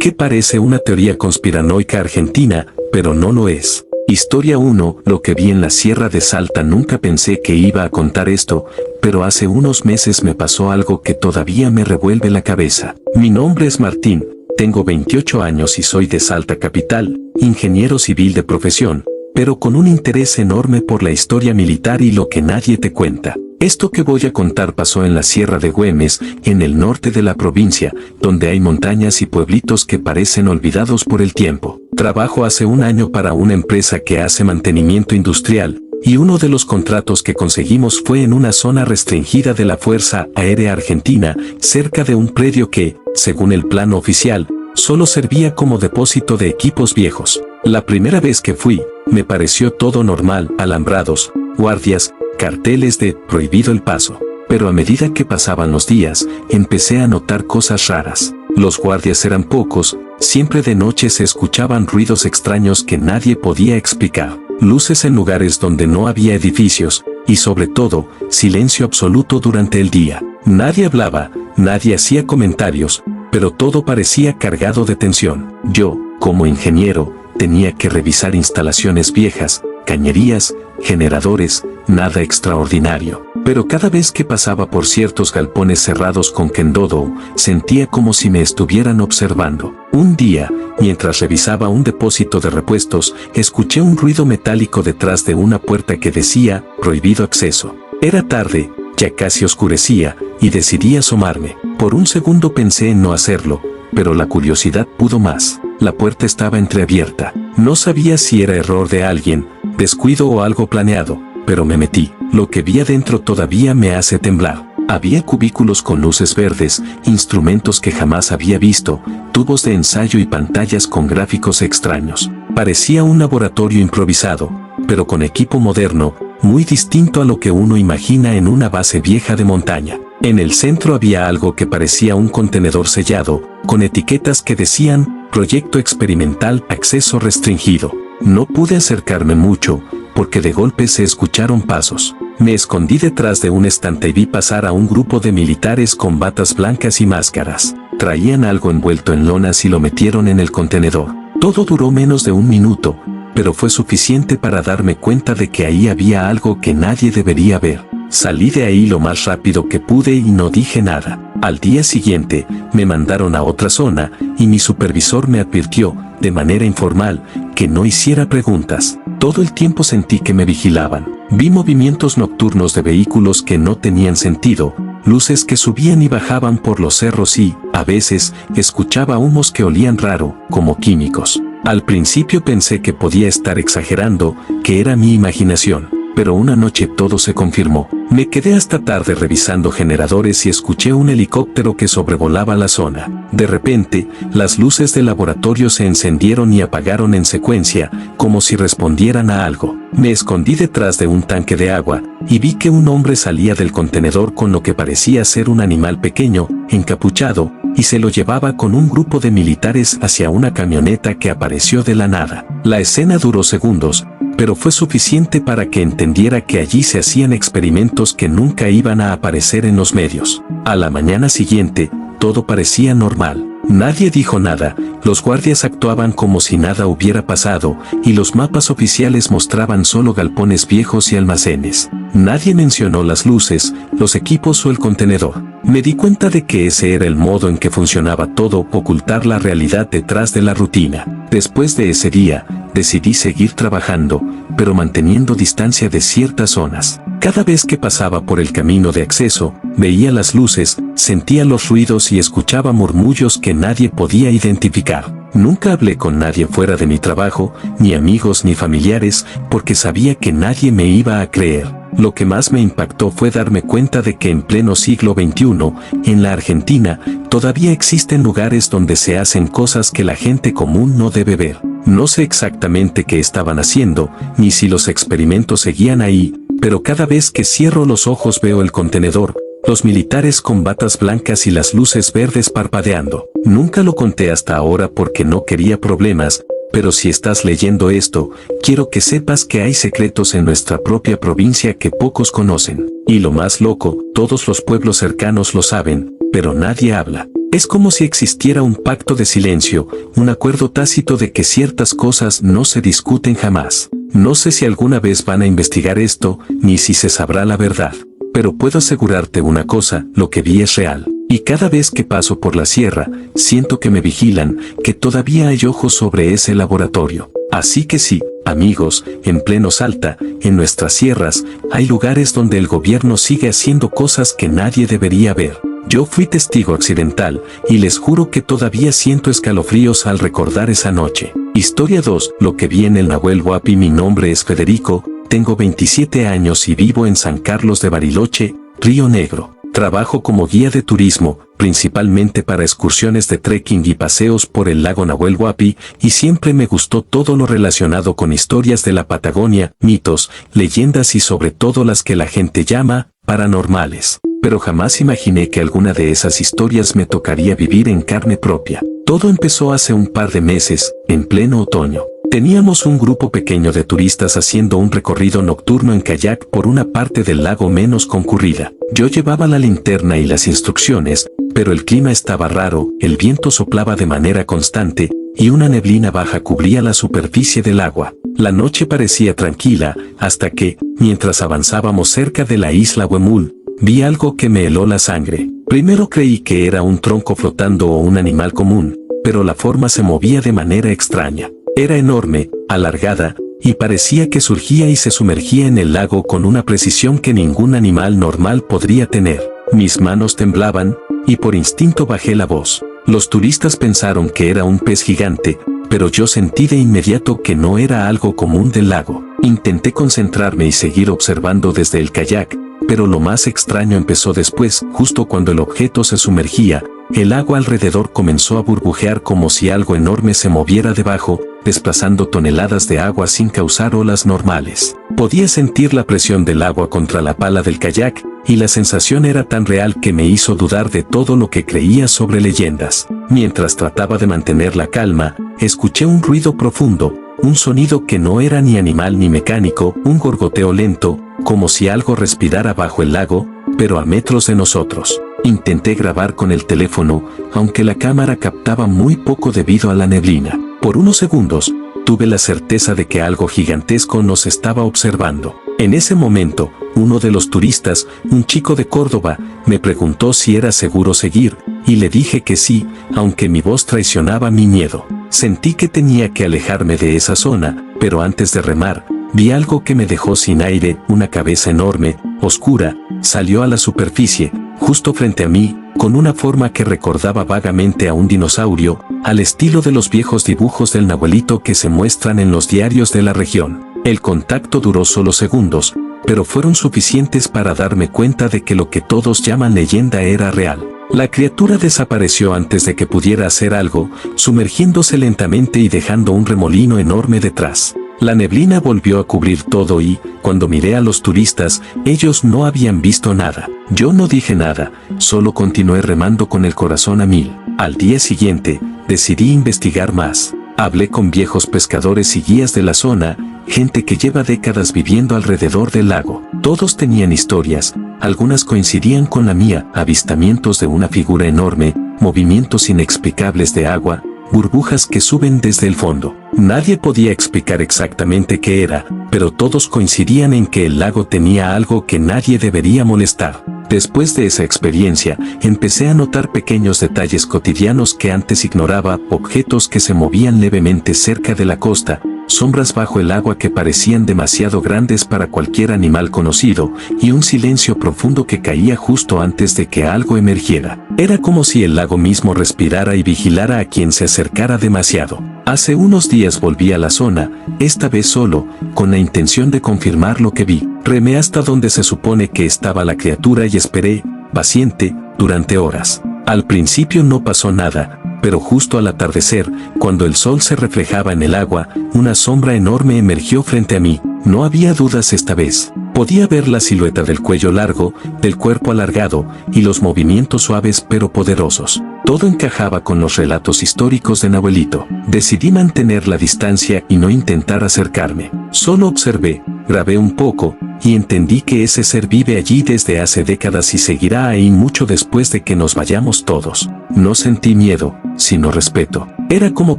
que parece una teoría conspiranoica argentina, pero no lo es. Historia 1. Lo que vi en la Sierra de Salta. Nunca pensé que iba a contar esto, pero hace unos meses me pasó algo que todavía me revuelve la cabeza. Mi nombre es Martín, tengo 28 años y soy de Salta capital, ingeniero civil de profesión, pero con un interés enorme por la historia militar y lo que nadie te cuenta. Esto que voy a contar pasó en la Sierra de Güemes, en el norte de la provincia, donde hay montañas y pueblitos que parecen olvidados por el tiempo. Trabajo hace un año para una empresa que hace mantenimiento industrial, y uno de los contratos que conseguimos fue en una zona restringida de la Fuerza Aérea Argentina, cerca de un predio que, según el plano oficial, solo servía como depósito de equipos viejos. La primera vez que fui, me pareció todo normal, alambrados, guardias, carteles de prohibido el paso. Pero a medida que pasaban los días, empecé a notar cosas raras. Los guardias eran pocos, siempre de noche se escuchaban ruidos extraños que nadie podía explicar. Luces en lugares donde no había edificios, y sobre todo, silencio absoluto durante el día. Nadie hablaba, nadie hacía comentarios, pero todo parecía cargado de tensión. Yo, como ingeniero, tenía que revisar instalaciones viejas, cañerías, generadores, nada extraordinario. Pero cada vez que pasaba por ciertos galpones cerrados con kendodo, sentía como si me estuvieran observando. Un día, mientras revisaba un depósito de repuestos, escuché un ruido metálico detrás de una puerta que decía, prohibido acceso. Era tarde, ya casi oscurecía, y decidí asomarme. Por un segundo pensé en no hacerlo, pero la curiosidad pudo más. La puerta estaba entreabierta. No sabía si era error de alguien, descuido o algo planeado, pero me metí. Lo que vi adentro todavía me hace temblar. Había cubículos con luces verdes, instrumentos que jamás había visto, tubos de ensayo y pantallas con gráficos extraños. Parecía un laboratorio improvisado, pero con equipo moderno, muy distinto a lo que uno imagina en una base vieja de montaña. En el centro había algo que parecía un contenedor sellado, con etiquetas que decían, Proyecto Experimental Acceso Restringido. No pude acercarme mucho, porque de golpe se escucharon pasos. Me escondí detrás de un estante y vi pasar a un grupo de militares con batas blancas y máscaras. Traían algo envuelto en lonas y lo metieron en el contenedor. Todo duró menos de un minuto, pero fue suficiente para darme cuenta de que ahí había algo que nadie debería ver. Salí de ahí lo más rápido que pude y no dije nada. Al día siguiente, me mandaron a otra zona, y mi supervisor me advirtió, de manera informal, que no hiciera preguntas. Todo el tiempo sentí que me vigilaban. Vi movimientos nocturnos de vehículos que no tenían sentido, luces que subían y bajaban por los cerros y, a veces, escuchaba humos que olían raro, como químicos. Al principio pensé que podía estar exagerando, que era mi imaginación. Pero una noche todo se confirmó. Me quedé hasta tarde revisando generadores y escuché un helicóptero que sobrevolaba la zona. De repente, las luces del laboratorio se encendieron y apagaron en secuencia, como si respondieran a algo. Me escondí detrás de un tanque de agua, y vi que un hombre salía del contenedor con lo que parecía ser un animal pequeño, encapuchado, y se lo llevaba con un grupo de militares hacia una camioneta que apareció de la nada. La escena duró segundos, pero fue suficiente para que entendiera que allí se hacían experimentos que nunca iban a aparecer en los medios. A la mañana siguiente, todo parecía normal. Nadie dijo nada, los guardias actuaban como si nada hubiera pasado, y los mapas oficiales mostraban solo galpones viejos y almacenes. Nadie mencionó las luces, los equipos o el contenedor. Me di cuenta de que ese era el modo en que funcionaba todo, ocultar la realidad detrás de la rutina. Después de ese día, decidí seguir trabajando, pero manteniendo distancia de ciertas zonas. Cada vez que pasaba por el camino de acceso, veía las luces, sentía los ruidos y escuchaba murmullos que nadie podía identificar. Nunca hablé con nadie fuera de mi trabajo, ni amigos ni familiares, porque sabía que nadie me iba a creer. Lo que más me impactó fue darme cuenta de que en pleno siglo XXI, en la Argentina, todavía existen lugares donde se hacen cosas que la gente común no debe ver. No sé exactamente qué estaban haciendo, ni si los experimentos seguían ahí, pero cada vez que cierro los ojos veo el contenedor, los militares con batas blancas y las luces verdes parpadeando. Nunca lo conté hasta ahora porque no quería problemas, pero si estás leyendo esto, quiero que sepas que hay secretos en nuestra propia provincia que pocos conocen. Y lo más loco, todos los pueblos cercanos lo saben, pero nadie habla. Es como si existiera un pacto de silencio, un acuerdo tácito de que ciertas cosas no se discuten jamás. No sé si alguna vez van a investigar esto, ni si se sabrá la verdad. Pero puedo asegurarte una cosa, lo que vi es real. Y cada vez que paso por la sierra, siento que me vigilan, que todavía hay ojos sobre ese laboratorio. Así que sí, amigos, en pleno Salta, en nuestras sierras, hay lugares donde el gobierno sigue haciendo cosas que nadie debería ver. Yo fui testigo accidental, y les juro que todavía siento escalofríos al recordar esa noche. Historia 2, lo que vi en el Nahuel Huapi. Mi nombre es Federico, tengo 27 años y vivo en San Carlos de Bariloche, Río Negro. Trabajo como guía de turismo, principalmente para excursiones de trekking y paseos por el lago Nahuel Huapi, y siempre me gustó todo lo relacionado con historias de la Patagonia, mitos, leyendas y sobre todo las que la gente llama paranormales. Pero jamás imaginé que alguna de esas historias me tocaría vivir en carne propia. Todo empezó hace un par de meses, en pleno otoño. Teníamos un grupo pequeño de turistas haciendo un recorrido nocturno en kayak por una parte del lago menos concurrida. Yo llevaba la linterna y las instrucciones, pero el clima estaba raro, el viento soplaba de manera constante, y una neblina baja cubría la superficie del agua. La noche parecía tranquila, hasta que, mientras avanzábamos cerca de la isla Huemul, vi algo que me heló la sangre. Primero creí que era un tronco flotando o un animal común, pero la forma se movía de manera extraña. Era enorme, alargada, y parecía que surgía y se sumergía en el lago con una precisión que ningún animal normal podría tener. Mis manos temblaban, y por instinto bajé la voz. Los turistas pensaron que era un pez gigante, pero yo sentí de inmediato que no era algo común del lago. Intenté concentrarme y seguir observando desde el kayak, pero lo más extraño empezó después. Justo cuando el objeto se sumergía, el agua alrededor comenzó a burbujear como si algo enorme se moviera debajo, desplazando toneladas de agua sin causar olas normales. Podía sentir la presión del agua contra la pala del kayak, y la sensación era tan real que me hizo dudar de todo lo que creía sobre leyendas. Mientras trataba de mantener la calma, escuché un ruido profundo, un sonido que no era ni animal ni mecánico, un gorgoteo lento, como si algo respirara bajo el lago, pero a metros de nosotros. Intenté grabar con el teléfono, aunque la cámara captaba muy poco debido a la neblina. Por unos segundos, tuve la certeza de que algo gigantesco nos estaba observando. En ese momento, uno de los turistas, un chico de Córdoba, me preguntó si era seguro seguir, y le dije que sí, aunque mi voz traicionaba mi miedo. Sentí que tenía que alejarme de esa zona, pero antes de remar, vi algo que me dejó sin aire. Una cabeza enorme, oscura, salió a la superficie, justo frente a mí, con una forma que recordaba vagamente a un dinosaurio, al estilo de los viejos dibujos del Nahuelito que se muestran en los diarios de la región. El contacto duró solo segundos, pero fueron suficientes para darme cuenta de que lo que todos llaman leyenda era real. La criatura desapareció antes de que pudiera hacer algo, sumergiéndose lentamente y dejando un remolino enorme detrás. La neblina volvió a cubrir todo y, cuando miré a los turistas, ellos no habían visto nada. Yo no dije nada, solo continué remando con el corazón a mil. Al día siguiente, decidí investigar más. Hablé con viejos pescadores y guías de la zona, gente que lleva décadas viviendo alrededor del lago. Todos tenían historias, algunas coincidían con la mía: avistamientos de una figura enorme, movimientos inexplicables de agua, burbujas que suben desde el fondo. Nadie podía explicar exactamente qué era, pero todos coincidían en que el lago tenía algo que nadie debería molestar. Después de esa experiencia, empecé a notar pequeños detalles cotidianos que antes ignoraba: objetos que se movían levemente cerca de la costa, sombras bajo el agua que parecían demasiado grandes para cualquier animal conocido, y un silencio profundo que caía justo antes de que algo emergiera. Era como si el lago mismo respirara y vigilara a quien se acercara demasiado. Hace unos días volví a la zona, esta vez solo, con la intención de confirmar lo que vi. Remé hasta donde se supone que estaba la criatura y esperé, paciente, durante horas. Al principio no pasó nada, pero justo al atardecer, cuando el sol se reflejaba en el agua, una sombra enorme emergió frente a mí. No había dudas esta vez. Podía ver la silueta del cuello largo, del cuerpo alargado, y los movimientos suaves pero poderosos. Todo encajaba con los relatos históricos de Nahuelito. Decidí mantener la distancia y no intentar acercarme. Solo observé, grabé un poco, y entendí que ese ser vive allí desde hace décadas y seguirá ahí mucho después de que nos vayamos todos. No sentí miedo, sino respeto. Era como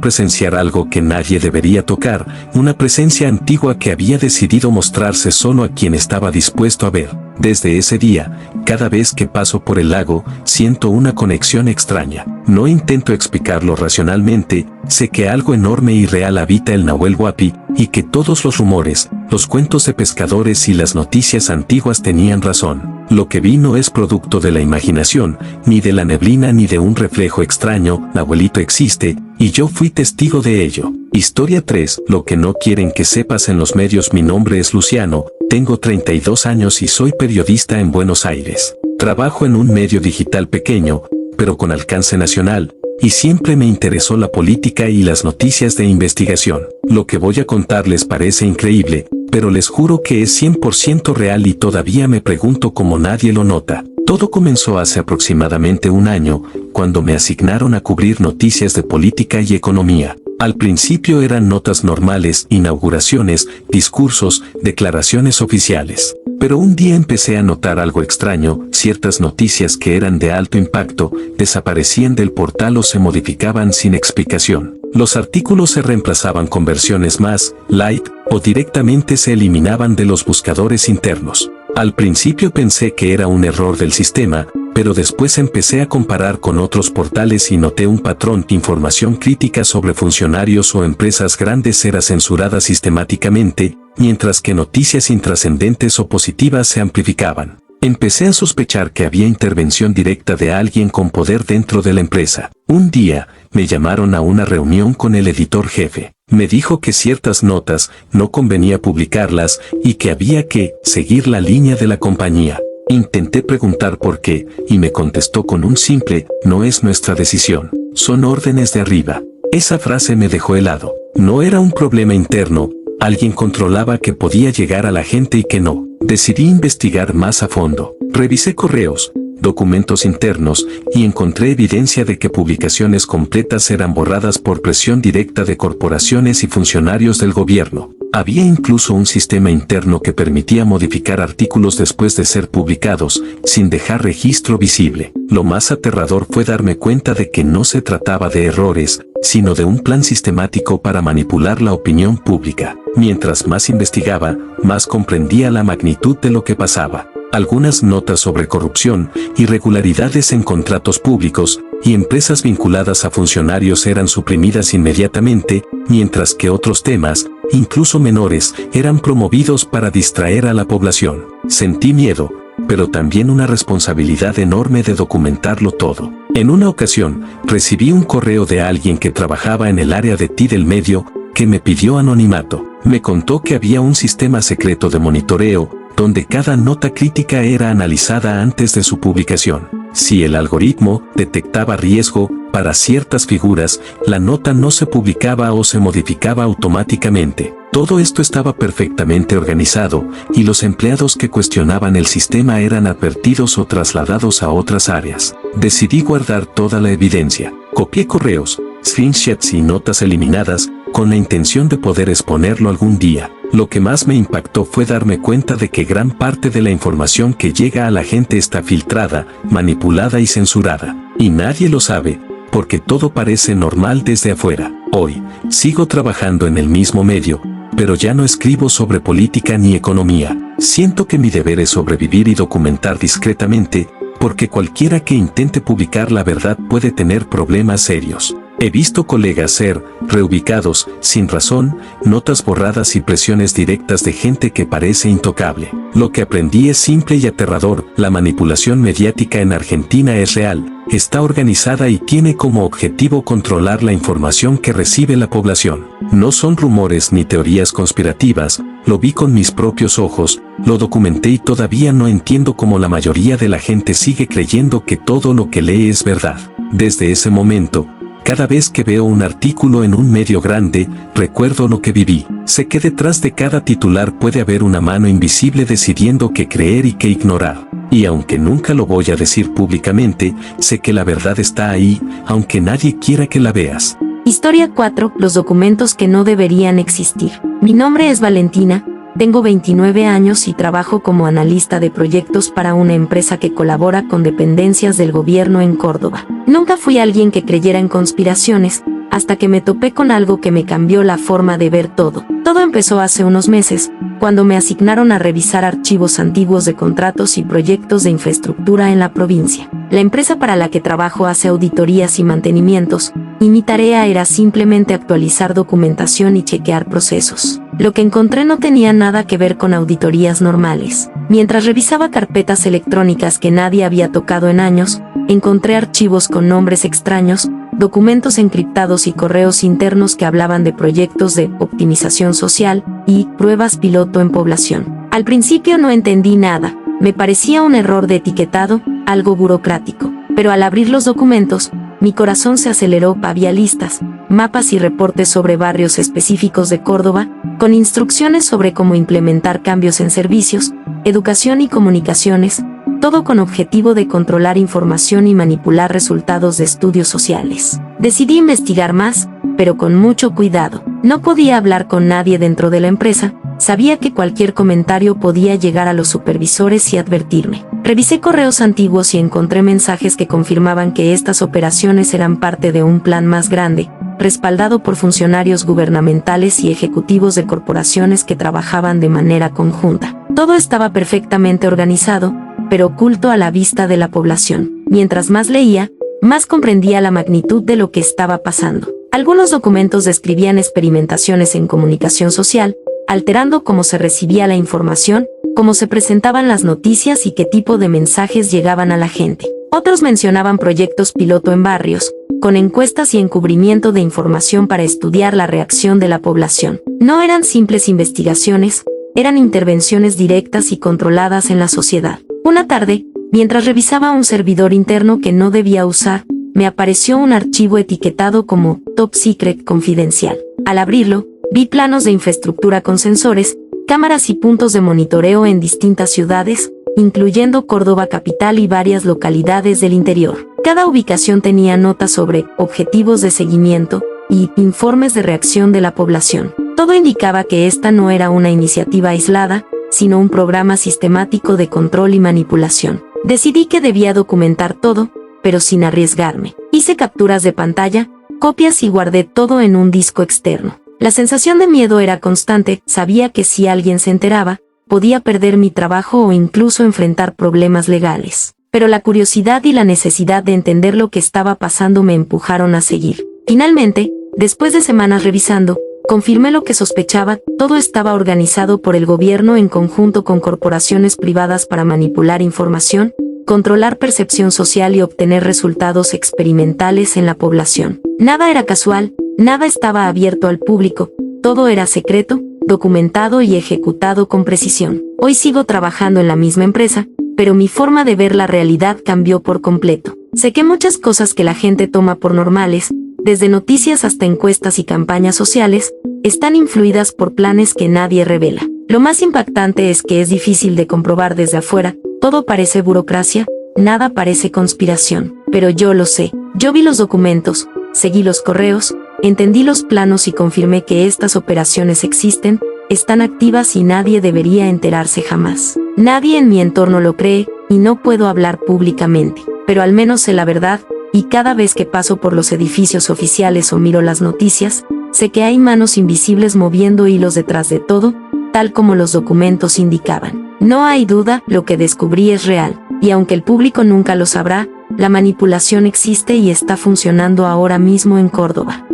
presenciar algo que nadie debería tocar, una presencia antigua que había decidido mostrarse solo a quien estaba dispuesto a ver. Desde ese día, cada vez que paso por el lago, siento una conexión extraña. No intento explicarlo racionalmente, sé que algo enorme y real habita el Nahuel Huapi, y que todos los rumores, los cuentos de pescadores y las noticias antiguas tenían razón. Lo que vi no es producto de la imaginación, ni de la neblina ni de un reflejo extraño. Nahuelito existe, y yo fui testigo de ello. Historia 3. Lo que no quieren que sepas en los medios. Mi nombre es Luciano, tengo 32 años y soy periodista en Buenos Aires. Trabajo en un medio digital pequeño, pero con alcance nacional, y siempre me interesó la política y las noticias de investigación. Lo que voy a contarles parece increíble, pero les juro que es 100% real y todavía me pregunto cómo nadie lo nota. Todo comenzó hace aproximadamente un año, cuando me asignaron a cubrir noticias de política y economía. Al principio eran notas normales, inauguraciones, discursos, declaraciones oficiales. Pero un día empecé a notar algo extraño, ciertas noticias que eran de alto impacto, desaparecían del portal o se modificaban sin explicación. Los artículos se reemplazaban con versiones más light o directamente se eliminaban de los buscadores internos. Al principio pensé que era un error del sistema, pero después empecé a comparar con otros portales y noté un patrón. Información crítica sobre funcionarios o empresas grandes era censurada sistemáticamente, mientras que noticias intrascendentes o positivas se amplificaban. Empecé a sospechar que había intervención directa de alguien con poder dentro de la empresa. Un día, me llamaron a una reunión con el editor jefe. Me dijo que ciertas notas no convenía publicarlas y que había que seguir la línea de la compañía. Intenté preguntar por qué, y me contestó con un simple: no es nuestra decisión, son órdenes de arriba. Esa frase me dejó helado. No era un problema interno, alguien controlaba que podía llegar a la gente y que no. Decidí investigar más a fondo. Revisé correos, documentos internos, y encontré evidencia de que publicaciones completas eran borradas por presión directa de corporaciones y funcionarios del gobierno. Había incluso un sistema interno que permitía modificar artículos después de ser publicados, sin dejar registro visible. Lo más aterrador fue darme cuenta de que no se trataba de errores, sino de un plan sistemático para manipular la opinión pública. Mientras más investigaba, más comprendía la magnitud de lo que pasaba. Algunas notas sobre corrupción, irregularidades en contratos públicos y empresas vinculadas a funcionarios eran suprimidas inmediatamente, mientras que otros temas, incluso menores, eran promovidos para distraer a la población. Sentí miedo, pero también una responsabilidad enorme de documentarlo todo. En una ocasión, recibí un correo de alguien que trabajaba en el área de TI del medio, que me pidió anonimato. Me contó que había un sistema secreto de monitoreo, donde cada nota crítica era analizada antes de su publicación. Si el algoritmo detectaba riesgo para ciertas figuras, la nota no se publicaba o se modificaba automáticamente. Todo esto estaba perfectamente organizado, y los empleados que cuestionaban el sistema eran advertidos o trasladados a otras áreas. Decidí guardar toda la evidencia. Copié correos, screenshots y notas eliminadas, con la intención de poder exponerlo algún día. Lo que más me impactó fue darme cuenta de que gran parte de la información que llega a la gente está filtrada, manipulada y censurada. Y nadie lo sabe, porque todo parece normal desde afuera. Hoy, sigo trabajando en el mismo medio, pero ya no escribo sobre política ni economía. Siento que mi deber es sobrevivir y documentar discretamente, porque cualquiera que intente publicar la verdad puede tener problemas serios. He visto colegas ser reubicados, sin razón, notas borradas y presiones directas de gente que parece intocable. Lo que aprendí es simple y aterrador: la manipulación mediática en Argentina es real, está organizada y tiene como objetivo controlar la información que recibe la población. No son rumores ni teorías conspirativas, lo vi con mis propios ojos, lo documenté y todavía no entiendo cómo la mayoría de la gente sigue creyendo que todo lo que lee es verdad. Desde ese momento, cada vez que veo un artículo en un medio grande, recuerdo lo que viví. Sé que detrás de cada titular puede haber una mano invisible decidiendo qué creer y qué ignorar. Y aunque nunca lo voy a decir públicamente, sé que la verdad está ahí, aunque nadie quiera que la veas. Historia 4. Los documentos que no deberían existir. Mi nombre es Valentina, tengo 29 años y trabajo como analista de proyectos para una empresa que colabora con dependencias del gobierno en Córdoba. Nunca fui alguien que creyera en conspiraciones, hasta que me topé con algo que me cambió la forma de ver todo. Todo empezó hace unos meses, cuando me asignaron a revisar archivos antiguos de contratos y proyectos de infraestructura en la provincia. La empresa para la que trabajo hace auditorías y mantenimientos, y mi tarea era simplemente actualizar documentación y chequear procesos. Lo que encontré no tenía nada que ver con auditorías normales. Mientras revisaba carpetas electrónicas que nadie había tocado en años, encontré archivos con nombres extraños, documentos encriptados y correos internos que hablaban de proyectos de optimización social y pruebas piloto en población. Al principio no entendí nada, me parecía un error de etiquetado, algo burocrático, pero al abrir los documentos, mi corazón se aceleró. Había listas, mapas y reportes sobre barrios específicos de Córdoba, con instrucciones sobre cómo implementar cambios en servicios, educación y comunicaciones, todo con objetivo de controlar información y manipular resultados de estudios sociales. Decidí investigar más, pero con mucho cuidado. No podía hablar con nadie dentro de la empresa, sabía que cualquier comentario podía llegar a los supervisores y advertirme. Revisé correos antiguos y encontré mensajes que confirmaban que estas operaciones eran parte de un plan más grande, respaldado por funcionarios gubernamentales y ejecutivos de corporaciones que trabajaban de manera conjunta. Todo estaba perfectamente organizado, pero oculto a la vista de la población. Mientras más leía, más comprendía la magnitud de lo que estaba pasando. Algunos documentos describían experimentaciones en comunicación social, alterando cómo se recibía la información, cómo se presentaban las noticias y qué tipo de mensajes llegaban a la gente. Otros mencionaban proyectos piloto en barrios, con encuestas y encubrimiento de información para estudiar la reacción de la población. No eran simples investigaciones, eran intervenciones directas y controladas en la sociedad. Una tarde, mientras revisaba un servidor interno que no debía usar, me apareció un archivo etiquetado como Top Secret Confidencial. Al abrirlo, vi planos de infraestructura con sensores, cámaras y puntos de monitoreo en distintas ciudades, incluyendo Córdoba capital y varias localidades del interior. Cada ubicación tenía notas sobre objetivos de seguimiento y informes de reacción de la población. Todo indicaba que esta no era una iniciativa aislada, sino un programa sistemático de control y manipulación. Decidí que debía documentar todo, pero sin arriesgarme. Hice capturas de pantalla, copias y guardé todo en un disco externo. La sensación de miedo era constante, sabía que si alguien se enteraba, podía perder mi trabajo o incluso enfrentar problemas legales. Pero la curiosidad y la necesidad de entender lo que estaba pasando me empujaron a seguir. Finalmente, después de semanas revisando, confirmé lo que sospechaba, todo estaba organizado por el gobierno en conjunto con corporaciones privadas para manipular información, controlar percepción social y obtener resultados experimentales en la población. Nada era casual, nada estaba abierto al público, todo era secreto, documentado y ejecutado con precisión. Hoy sigo trabajando en la misma empresa, pero mi forma de ver la realidad cambió por completo. Sé que muchas cosas que la gente toma por normales, desde noticias hasta encuestas y campañas sociales, están influidas por planes que nadie revela. Lo más impactante es que es difícil de comprobar desde afuera, todo parece burocracia, nada parece conspiración. Pero yo lo sé, yo vi los documentos, seguí los correos, entendí los planos y confirmé que estas operaciones existen, están activas y nadie debería enterarse jamás. Nadie en mi entorno lo cree, y no puedo hablar públicamente, pero al menos sé la verdad, y cada vez que paso por los edificios oficiales o miro las noticias, sé que hay manos invisibles moviendo hilos detrás de todo, tal como los documentos indicaban. No hay duda, lo que descubrí es real, y aunque el público nunca lo sabrá, la manipulación existe y está funcionando ahora mismo en Córdoba.